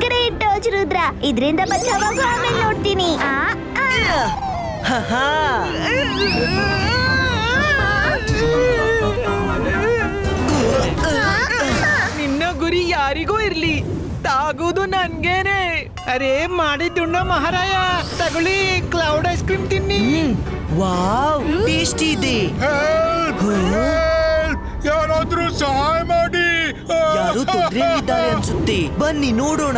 Great ಡಾಜ್ Rudra, ಇದರಿಂದ ಬಚಾವಾಗ ಆಮೇಲೆ ನೋಡ್ತೀನಿ. ನಿನ್ನ ಗುರಿ ಯಾರಿಗೂ ಇರ್ಲಿ, ತಾಗೋದು ನನ್ಗೇನೆ. ಅರೇ ಮಾಡಿದ್ದುಣ್ಣ ಮಹಾರಾಯ, ತಗೊಳ್ಳಿ ಕ್ಲೌಡ್ ಐಸ್ ಕ್ರೀಮ್ ತಿನ್ನಿ. ವಾವ್, ಟೇಸ್ಟಿ ಇದೆ. ಯಾರಾದ್ರೂ ಸಹಾಯ ಮಾಡಿ. ಯಾರು ತೊಂದರೆಯಲ್ಲಿದ್ದಾರೆ ಅನ್ಸುತ್ತೆ, ಬನ್ನಿ ನೋಡೋಣ.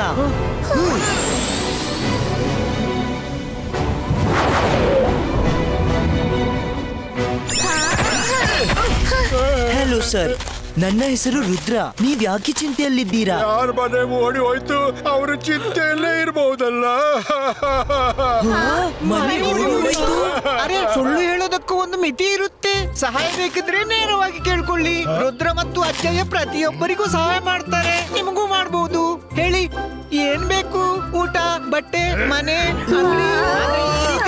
ಹಲೋ ಸರ್, ನನ್ನ ಹೆಸರು ರುದ್ರ. ನೀವ್ ಯಾಕೆ ಚಿಂತೆಯಲ್ಲಿದ್ದೀರಾ? ಯಾರ ಮನೆ ಓಡಿ ಹೋಯ್ತು, ಅವರು ಚಿಂತೆಯಲ್ಲೇ ಇರಬಹುದಲ್ಲ. ಮನೆ ಓಡಿ ಹೋಯ್ತು? ಅರೆ, ಸುಳ್ಳು ಹೇಳೋದಕ್ಕೂ ಒಂದು ಮಿತಿ ಇರುತ್ತೆ. ಸಹಾಯ ಬೇಕಿದ್ರೆ ನೇರವಾಗಿ ಕೇಳ್ಕೊಳ್ಳಿ. ರುದ್ರ ಮತ್ತು ಅಜ್ಜಯ್ಯ ಪ್ರತಿಯೊಬ್ಬರಿಗೂ ಸಹಾಯ ಮಾಡ್ತಾರೆ, ನಿಮಗೂ ಮಾಡಬಹುದು. ಹೇಳಿ, ಏನ್ ಬೇಕು? ಊಟ, ಬಟ್ಟೆ, ಮನೆ, ಅಂಗಡಿ.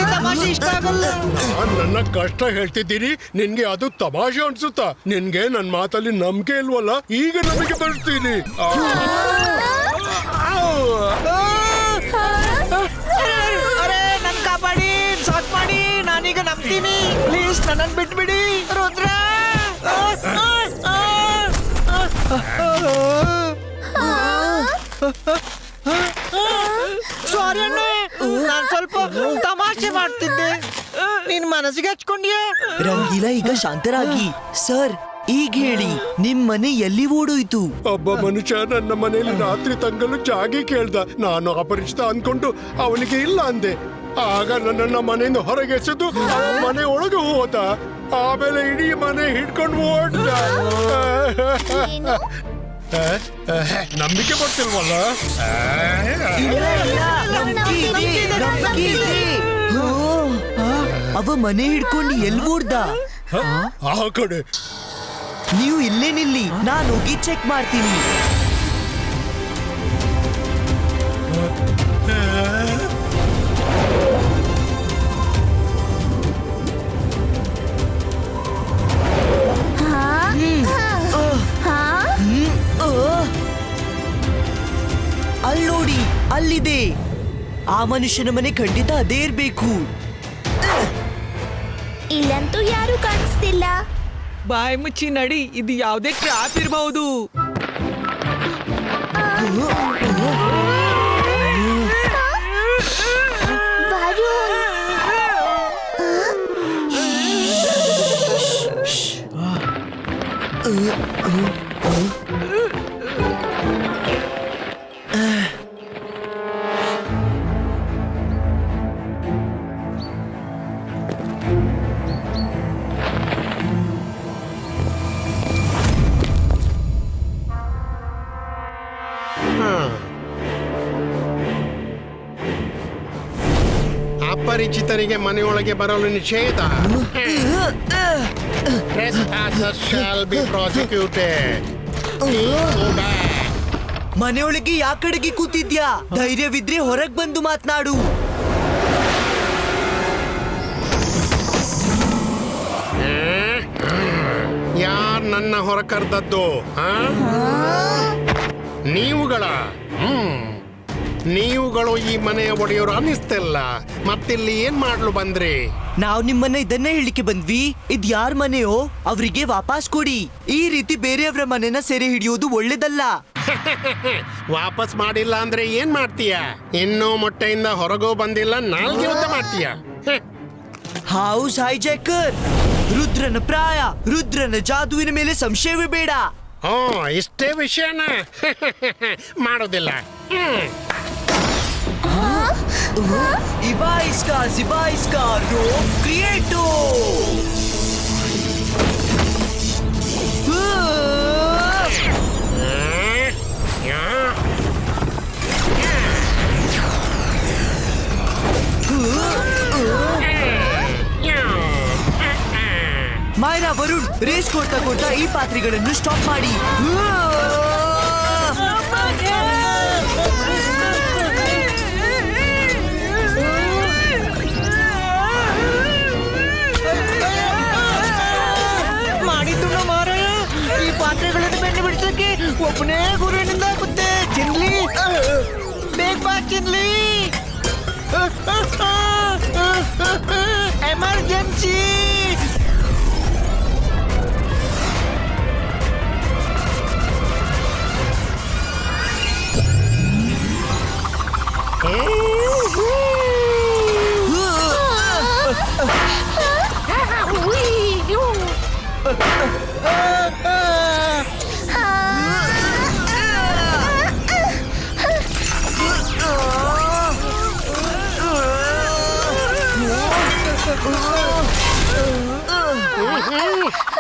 ಈ ತಮಾಷೆ ಇಷ್ಟ ಆಗಲ್ಲ. ನಾನ್ ನನ್ನ ಕಷ್ಟ ಹೇಳ್ತಿದ್ದೀನಿ, ನಿನ್ಗೆ ಅದು ತಮಾಷೆ ಅನ್ಸುತ್ತಾ? ನಿನ್ಗೆ ನನ್ ಮಾತಲ್ಲಿ ನಂಬಿಕೆ ಇಲ್ವಲ್ಲ, ಈಗ ನಮಗೆ ಬರ್ತೀನಿ. ಅರೆ, ನನ್ ಕಾಪಾಡಿ, ಸಾಥ್ ಮಾಡಿ, ನಾನೀಗ ನಂಬ್ತೀನಿ. ಪ್ಲೀಸ್ ನನ್ನನ್ನು ಬಿಟ್ಬಿಡಿ ರುದ್ರ. ಸಾರಿ ಅಣ್ಣ, ನಾನ್ ಸ್ವಲ್ಪ ತಮಾಷೆ ಮಾಡ್ತಿದ್ದೆ. ನಿನ್ ಮನಸ್ಸಿಗೆ ಹಚ್ಕೊಂಡ್ಯಾ? ರಂಗೀಲ, ಈಗ ಶಾಂತರಾಗಿ. ಸರ್, ಈಗ ಹೇಳಿ, ನಿಮ್ ಮನೆ ಎಲ್ಲಿ ಓಡೋಯ್ತು? ಒಬ್ಬ ಮನುಷ್ಯ ನನ್ನ ಮನೆಯಲ್ಲಿ ರಾತ್ರಿ ತಂಗಲು ಜಾಗಿ ಕೇಳ್ದ. ನಾನು ಅಪರಿಚಿತ ಅನ್ಕೊಂಡು ಅವನಿಗೆ ಇಲ್ಲ ಅಂದೆ. ಆಗ ನನ್ನನ್ನ ಮನೆಯಿಂದ ಹೊರಗೆ ಎಸೆದು ಮನೆ ಒಳಗೆ ಹೋದ. ಆಮೇಲೆ ಇಡೀ ಮನೆ ಹಿಡ್ಕೊಂಡು ಓಡ್ದ. ನಂಬಿಕೆ ಬರ್ತಿಲ್ವಲ್ಲ? ಅವ ಮನೆ ಹಿಡ್ಕೊಂಡು ಎಲ್ಲಿ ಓಡ್ದ? ಆ ಕಡೆ. ನೀವು ಇಲ್ಲೇ ನಿಲ್ಲಿ, ನಾನು ಹೋಗಿ ಚೆಕ್ ಮಾಡ್ತೀನಿ. ಅಲ್ಲೋಡಿ, ಅಲ್ಲಿದೆ. ಆ ಮನುಷ್ಯನ ಮನೆ ಖಂಡಿತ ಅದೇ ಇರ್ಬೇಕು. ಇಲ್ಲಂತೂ ಯಾರು ಕಾಣಿಸ್ತಿಲ್ಲ. ಬಾಯಿ ಮುಚ್ಚಿ ನಡಿ, ಇದು ಯಾವುದೇ ಟ್ರಾಪ್ ಇರಬಹುದು. ಅಪರಿಚಿತರಿಗೆ ಮನೆಯೊಳಗೆ ಬರಲು ನಿಷೇಧ. Trespassers shall be prosecuted. ಮನೆಯೊಳಗೆ ಯಾಕಡೆಗೆ ಕೂತಿದ್ಯಾ? ಧೈರ್ಯವಿದ್ರೆ ಹೊರಗ್ ಬಂದು ಮಾತನಾಡು. ಯಾರ್ ನನ್ನ ಹೊರ ಕರೆದದ್ದು? ನೀವುಗಳು ಈ ಮನೆಯ ಒಡೆಯವರು ಅನ್ನಿಸ್ತಿಲ್ಲ. ಮತ್ತಿಲ್ಲಿ ಏನ್ ಮಾಡ್ಲು ಬಂದ್ರಿ? ನಾವ್ ನಿಮ್ಮನ್ನ ಇದನ್ನೇ ಹೇಳಿಕೆ ಬಂದ್ವಿ. ಇದ್ ಯಾರ್ ಮನೆಯೋ ಅವರಿಗೆ ವಾಪಸ್ ಕೊಡಿ. ಈ ರೀತಿ ಬೇರೆಯವರ ಮನೆನ ಸೆರೆ ಹಿಡಿಯೋದು ಒಳ್ಳೇದಲ್ಲ. ವಾಪಸ್ ಮಾಡಿಲ್ಲ ಅಂದ್ರೆ ಏನ್ ಮಾಡ್ತೀಯ? ಇನ್ನೂ ಮೊಟ್ಟೆಯಿಂದ ಹೊರಗೋ ಬಂದಿಲ್ಲ, ನಾಲ್ಗೆ ಯುದ್ಧ ಮಾಡ್ತೀಯ. ಹೌಸ್ ಹೈಜಾಕರ್, ರುದ್ರನ ಪ್ರಾಯ, ರುದ್ರನ ಜಾದುವಿನ ಮೇಲೆ ಸಂಶಯವೇ ಬೇಡ. ಇಷ್ಟೇ ವಿಷಯನ ಮಾಡೋದಿಲ್ಲ. Ibaiska Rope Creato. Maira, Varun, race ಕೊಡ್ತಾ ಈ ಪಾತ್ರೆಗಳನ್ನು ಸ್ಟಾಪ್ ಮಾಡಿ. ಪಾತ್ರೆಗಳನ್ನು ಬೆಣ್ಣೆ ಬಿಡಿಸಕ್ಕೆ ಒಬ್ಬನೇ ಗುರುವಿನಿಂದ ಆಗುತ್ತೆ. ಚಿನ್ಲಿ, ಚಿನ್ಲಿ ಎಮರ್ಜೆನ್ಸಿ.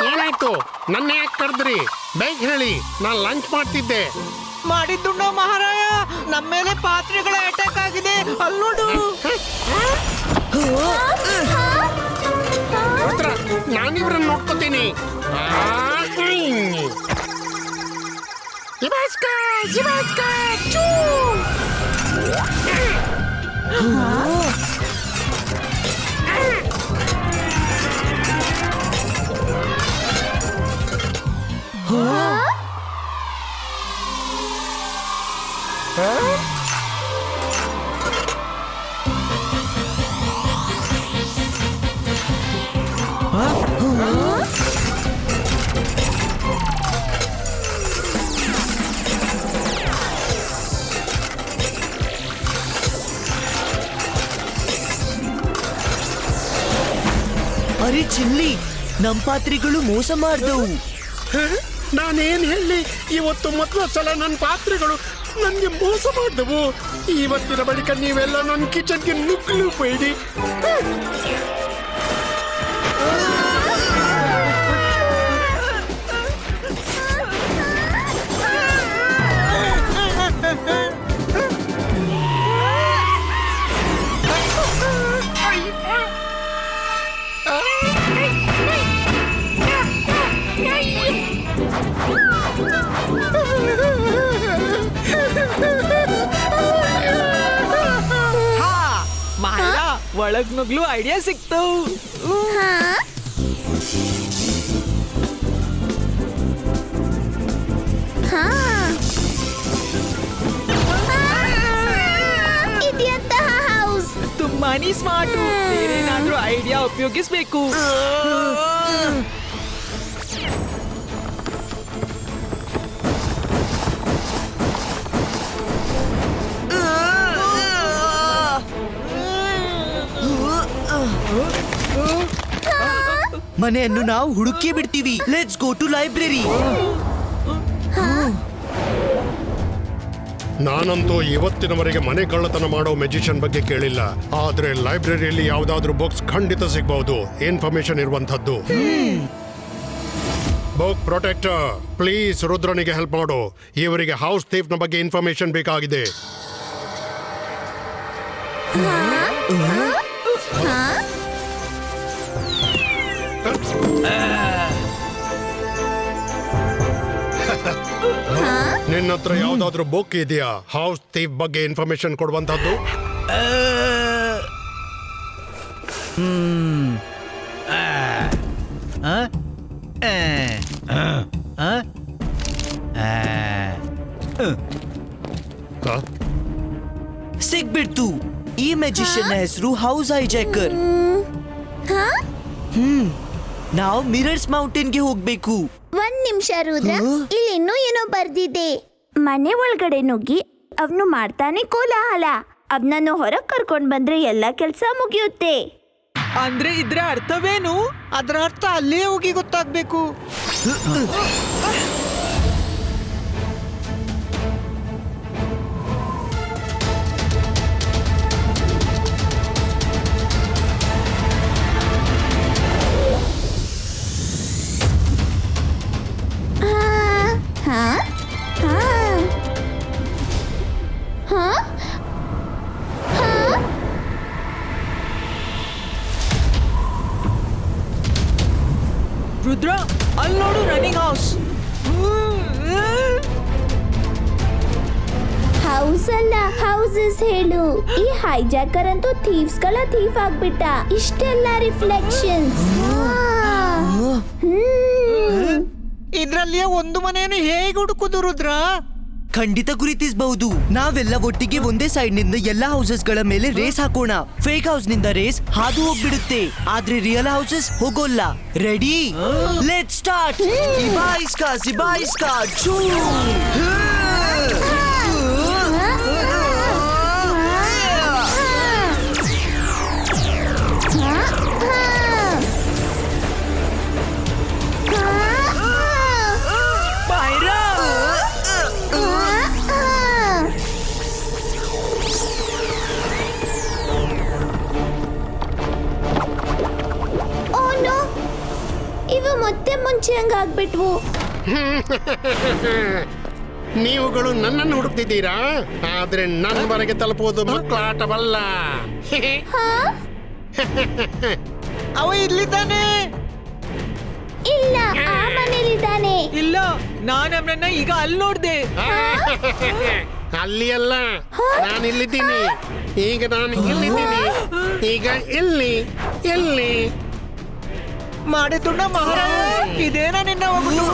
ಏನಾಯ್ತು? ನನ್ನ ಯಾಕೆ ಕರೆದ್ರಿ? ಬೇಗ ಹೇಳಿ, ನಾನು ಲಂಚ್ ಮಾಡ್ತಿದ್ದೆ. ಮಾಡಿದ್ದುಂಡ ಮಹಾರಾಯ, ನಮ್ಮ ಮೇಲೆ ಪಾತ್ರೆಗಳ ಅಟ್ಯಾಕ್ ಆಗಿದೆ. ಅಲ್ಲಿ ನೋಡು. ನಾನಿವ್ರನ್ನ ನೋಡ್ಕೋತೀನಿ. ಅರೆ ಚಿನ್ಲಿ, ನಮ್ ಪಾತ್ರೆಗಳು ಮೋಸ ಮಾಡ್ದವು. ನಾನೇನ್ ಹೇಳಿ, ಇವತ್ತು ಮೊದಲ ಸಲ ನನ್ನ ಪಾತ್ರೆಗಳು ನನ್ಗೆ ಮೋಸ ಮಾಡಿದವು. ಇವತ್ತಿನ ಬಳಿಕ ನೀವೆಲ್ಲ ನನ್ನ ಕಿಚನ್ಗೆ ನುಗ್ಗಲೇಬೇಡಿ. ಒಳಗ್ ನುಗ್ಲು ಐಡಿಯಾ ಸಿಕ್ತು. ಇದೆಂತಹ ಹೌಸ್? ತುಂಬಾನೇ ಸ್ಮಾರ್ಟ್. ಏನಾದ್ರೂ ಐಡಿಯಾ ಉಪಯೋಗಿಸ್ಬೇಕು. ಮನೆಯನ್ನು ನಾವು ಹುಡುಕಿ ಬಿಡ್ತೀವಿ. Let's go to library. ನಾನಂತೂ ಇವತ್ತಿನವರೆಗೆ ಮನೆ ಕಳ್ಳತನ ಮಾಡೋ ಮೆಜಿಷಿಯನ್ ಬಗ್ಗೆ ಕೇಳಿಲ್ಲ. ಆದ್ರೆ ಲೈಬ್ರರಿಯಲ್ಲಿ ಯಾವ್ದಾದ್ರು ಬುಕ್ಸ್ ಖಂಡಿತ ಸಿಗಬಹುದು, ಇನ್ಫಾರ್ಮೇಶನ್ ಇರುವಂತದ್ದು. ಬುಕ್ ಪ್ರೊಟೆಕ್ಟರ್, ಪ್ಲೀಸ್ ರುದ್ರನಿಗೆ ಹೆಲ್ಪ್ ಮಾಡು. ಇವರಿಗೆ ಹೌಸ್ ಥೀಫ್ ನ ಬಗ್ಗೆ ಇನ್ಫಾರ್ಮೇಶನ್ ಬೇಕಾಗಿದೆ. ನಿನ್ನ ಹತ್ರ ಯಾವ್ದಾದ್ರು ಬುಕ್ ಇದೆಯಾ ಹೌಸ್ ಥೀಫ್ ಬಗ್ಗೆ ಇನ್ಫಾರ್ಮೇಶನ್ ಕೊಡುವಂತದ್ದು? ಸಿಗ್ಬಿಡ್ತು. ಈ ಮೆಜಿಷಿಯನ್ ಹೆಸರು ಹೌಸ್ ಹೈಜಾಕರ್. ನಾವು ಮಿರರ್ಸ್ ಮೌಂಟೇನ್ಗೆ ಹೋಗ್ಬೇಕು. ಒಂದ್ ನಿಮಿಷ ರುದ್ರ, ಇಲ್ಲಿ ಇನ್ನೂ ಏನೋ ಬರ್ದಿದೆ. ಮನೆ ಒಳಗಡೆ ನುಗ್ಗಿ ಅವನು ಮಾಡ್ತಾನೆ ಕೋಲಾಹಲ. ಅವನನ್ನು ಹೊರಗ್ ಕರ್ಕೊಂಡ್ ಬಂದ್ರೆ ಎಲ್ಲ ಕೆಲ್ಸ ಮುಗಿಯುತ್ತೆ. ಅಂದ್ರೆ ಇದ್ರ ಅರ್ಥವೇನು? ಅದರ ಅರ್ಥ ಅಲ್ಲೇ ಹೋಗಿ ಗೊತ್ತಾಗ್ಬೇಕು. ರುದ್ರ, ಅಲ್ಲಿ ನೋಡು, ರನ್ನಿಂಗ್ ಹೌಸ್. ಹೌಸ್ ಅಲ್ಲ, ಹೌಸಸ್ ಹೇಳು. ಈ ಹೈಜಾಕರ್ ಅಂತೂ ಥೀವ್ಸ್ ಗಳ ಥೀಫ್ ಆಗ್ಬಿಟ್ಟ. ಇಷ್ಟೆಲ್ಲ ರಿಫ್ಲೆಕ್ಷನ್ಸ್. ಇದ್ರಲ್ಲಿಯ ಒಂದು ಮನೆಯನ್ನು ಹೇಗೆ ಹುಡುಕುದು ರುದ್ರ? ಖಂಡಿತ ಗುರುತಿಸಬಹುದು. ನಾವೆಲ್ಲ ಒಟ್ಟಿಗೆ ಒಂದೇ ಸೈಡ್ ನಿಂದ ಎಲ್ಲಾ ಹೌಸಸ್ ಗಳ ಮೇಲೆ ರೇಸ್ ಹಾಕೋಣ. ಫೇಕ್ ಹೌಸ್ ನಿಂದ ರೇಸ್ ಹಾದು ಹೋಗ್ಬಿಡುತ್ತೆ, ಆದ್ರೆ ರಿಯಲ್ ಹೌಸಸ್ ಹೋಗೋಲ್ಲ. Ready, let start. ಇಬಾಯಿಸ್ಕಾ ಸಿಬಾಯಿಸ್ಕಾ ಚೂ. ಇವು ಮತ್ತೆ ಮುಂಚೆ ಹಂಗಾಗ್ಬಿಟ್ವು. ನೀವುಗಳು ನನ್ನನ್ನು ಹುಡುಕ್ತಿದ್ದೀರಾ, ಆದ್ರೆ ನನ್ನವರೆಗೆ ತಲುಪುವುದು ಮಕ್ಕಳಾಟವಲ್ಲ. ಅವ ಇಲ್ಲಿದ್ದಾನೆ. ಇಲ್ಲ, ಆ ಮನೇಲಿದ್ದಾನೆ. ಇಲ್ಲ, ನಾನ್ ಅವನನ್ನ ಈಗ ಅಲ್ಲಿ ನೋಡ್ದೆ. ಅಲ್ಲಿ ಅಲ್ಲ, ನಾನು ಇಲ್ಲಿದ್ದೀನಿ. ಈಗ ನಾನು ಇಲ್ಲಿದ್ದೀನಿ. ಈಗ ಎಲ್ಲಿ ಎಲ್ಲಿ ಮಾಡಿದ್ದುಣ್ಣ ಮಹಾರಾಜ, ಇದೇನ ನಿನ್ನ ಹೋಗುದು?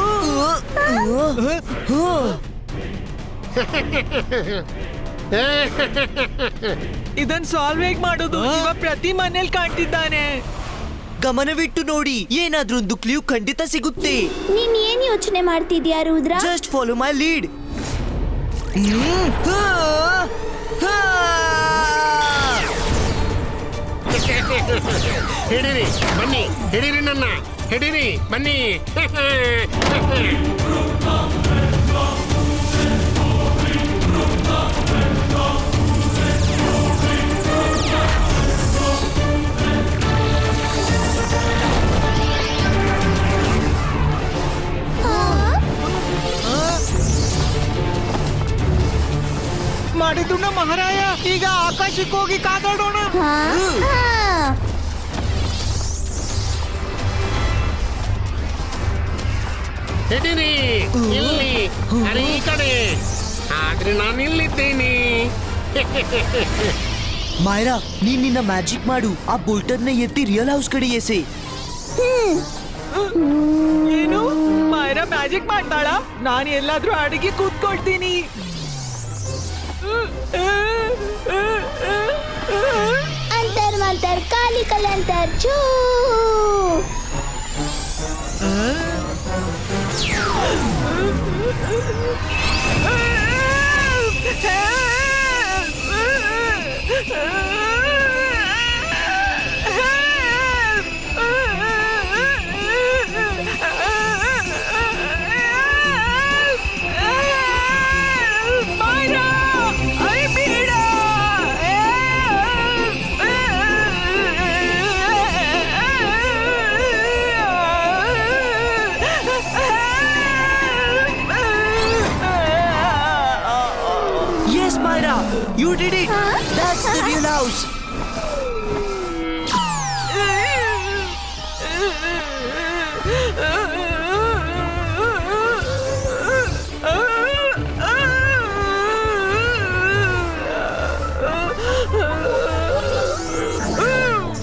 ಇದನ್ ಸಾಲ್ವ್ ಹೇಗ್ ಮಾಡೋದು? ಇವ ಪ್ರತಿ ಮನೇಲಿ ಕಾಣ್ತಿದ್ದಾನೆ. ಗಮನವಿಟ್ಟು ನೋಡಿ, ಏನಾದ್ರೂ ಒಂದು ಕ್ಲೂ ಖಂಡಿತ ಸಿಗುತ್ತೆ. ನೀನ್ ಏನ್ ಯೋಚನೆ ಮಾಡ್ತಿದ್ಯಾ Rudra? Just follow my lead. ಹಿಡೀರಿ, ಬನ್ನಿ, ಹಿಡೀರಿ, ನನ್ನ ಹಿಡೀರಿ, ಬನ್ನಿ. ಮಾಡಿದ್ದುಣ್ಣ ಮಹಾರಾಯ, ಈಗ ಆಕಾಶಕ್ಕೆ ಹೋಗಿ ಕಾದಾಡೋಣ. ಹಿಡೀರಿ, ಇಲ್ಲಿ, ಅರೆ ಈ ಕಡೆ. ಆದ್ರೆ ನಾನು ಇಲ್ಲಿದ್ದೀನಿ. ಮಾಯರಾ, ನೀನ್ ನಿನ್ನ ಮ್ಯಾಜಿಕ್ ಮಾಡು. ಆ ಬೋಲ್ಟರ್ನ ಎತ್ತಿ ರಿಯಲ್ ಹೌಸ್ ಕಡೆ ಎಸೆ. ಏನು ಮಾಯರ ಮ್ಯಾಜಿಕ್ ಮಾಡ್ತಾಳ? ನಾನು ಎಲ್ಲಾದ್ರೂ ಅಡಿಗೆ ಕೂತ್ಕೊಳ್ತೀನಿ. ಅಂತರ್ ಮಂತರ್ ಕಾಲಿ ಕಲಂತರ್ ಚೂ. You did it! That's the real house!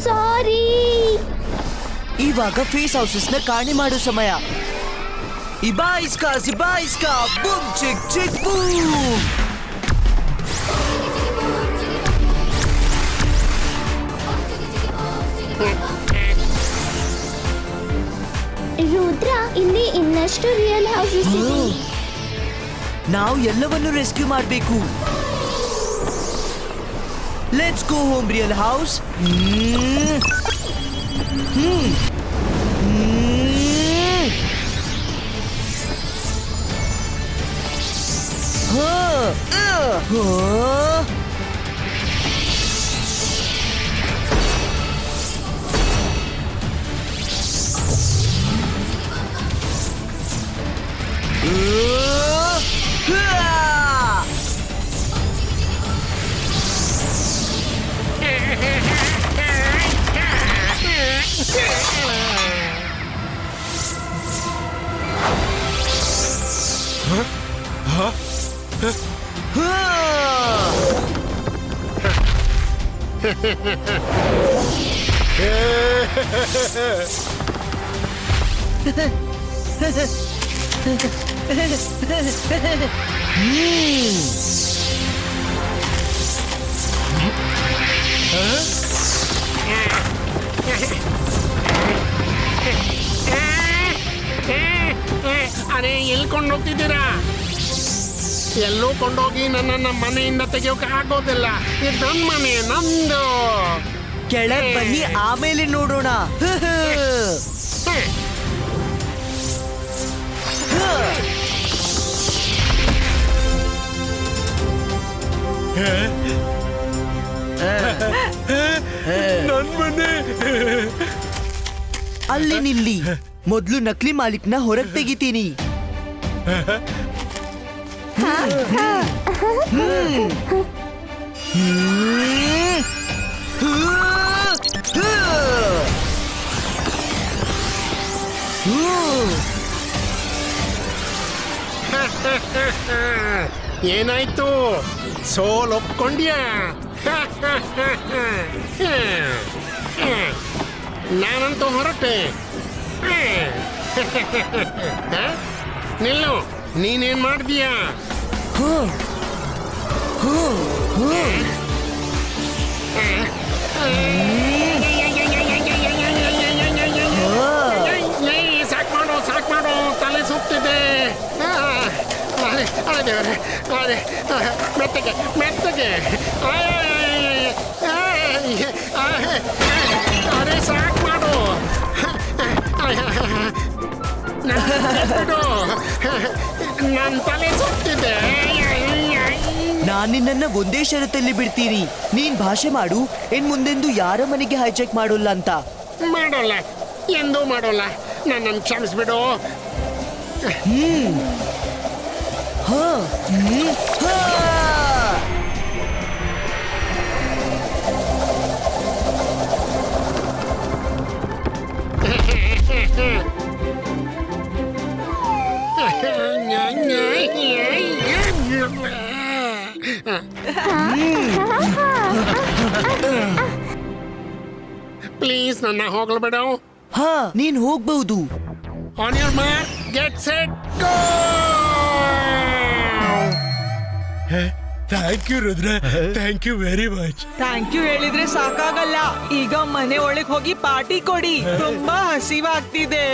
Sorry! ಇವಾಗ ಫೇಸ್ ಹೌಸಸ್ ನ ಕಾಣಿ ಮಾಡೋ ಸಮಯ. ಇಬಾಯಿಸ್ಕಾ ಸಿಬಾಯಿಸ್ಕಾ ಬೂಮ್ ಚಿಕ್ ಚಿಕ್ ಬೂಮ್. ರುದ್ರ, ಇಲ್ಲಿ ಇನ್ನಷ್ಟು ರಿಯಲ್ ಹೌಸಸ್ ಇದೆ. ನಾವು ಎಲ್ಲವನ್ನು ರೆಸ್ಕ್ಯೂ ಮಾಡಬೇಕು. Let's go home real house. ಅರೆ ಎಲ್ಲಿ ಕೊಂಡೋಗ್ತಿದ್ದೀರಾ? ಎಲ್ಲೂ ಕೊಂಡೋಗಿ ನನ್ನನ್ನ ಮನೆಯಿಂದ ತೆಗಿಯೋಕೆ ಆಗೋದಿಲ್ಲ. ಇದು ನನ್ನ ಮನೆ, ನಂದು. ಕೆಳಗ್ ಬನ್ನಿ, ಆಮೇಲೆ ನೋಡೋಣ. ನನ್ ಮನೆ. ಅಲ್ಲಿ ನಿಲ್ಲಿ. ಮೊದ್ಲು ನಕಲಿ ಮಾಲೀಕ್ನ ಹೊರಗ್ ತೆಗಿತೀನಿ. ಏನಾಯ್ತು? ಸೋಲ್ ಒಪ್ಕೊಂಡ್ಯಾ? ನಾನಂತೂ ಹೊರಟೆ. ನಿಲ್ಲು, ನೀನೇನ್ ಮಾಡ್ದೀಯಾ? ಸಾಕ್ ಮಾಡು, ತಲೆ ಸುತ್ತಿದೆ. ಅರೆ ದೇವರೇ, ಮೆತ್ತಗೆ ಅರೆ ಸಾಕ್ ಮಾಡು. ನನ್ನ ತಲೆ ಸುತ್ತಿದೆ. ನಾನ್ ನಿನ್ನನ್ನ ಒಂದೇ ಷರತ್ತಲ್ಲಿ ಬಿಡ್ತೀನಿ. ನೀನ್ ಭಾಷೆ ಮಾಡು, ಇನ್ ಮುಂದೆಂದು ಯಾರ ಮನೆಗೆ ಹೈಜೆಕ್ ಮಾಡೋಲ್ಲ ಅಂತ. ಮಾಡೋಲ್ಲ, ಎಂದೂ ಮಾಡೋಲ್ಲ. ನನ್ನನ್ನು ಕ್ಷಮಿಸ್ಬಿಡು. ಪ್ಲೀಸ್ ನನ್ನ ಹೋಗ್ಲಬೇಡ. ಹಾ, ನೀನ್ ಹೋಗ್ಬಹುದು. On your mark, get set, go! Thank you Rudra, thank you very much. Thank you ಹೇಳಿದ್ರೆ ಸಾಕಾಗಲ್ಲ. ಈಗ ಮನೆ ಒಳಗ್ ಹೋಗಿ ಪಾರ್ಟಿ ಕೊಡಿ. ತುಂಬಾ ಹಸಿವಾಗ್ತಿದೆ.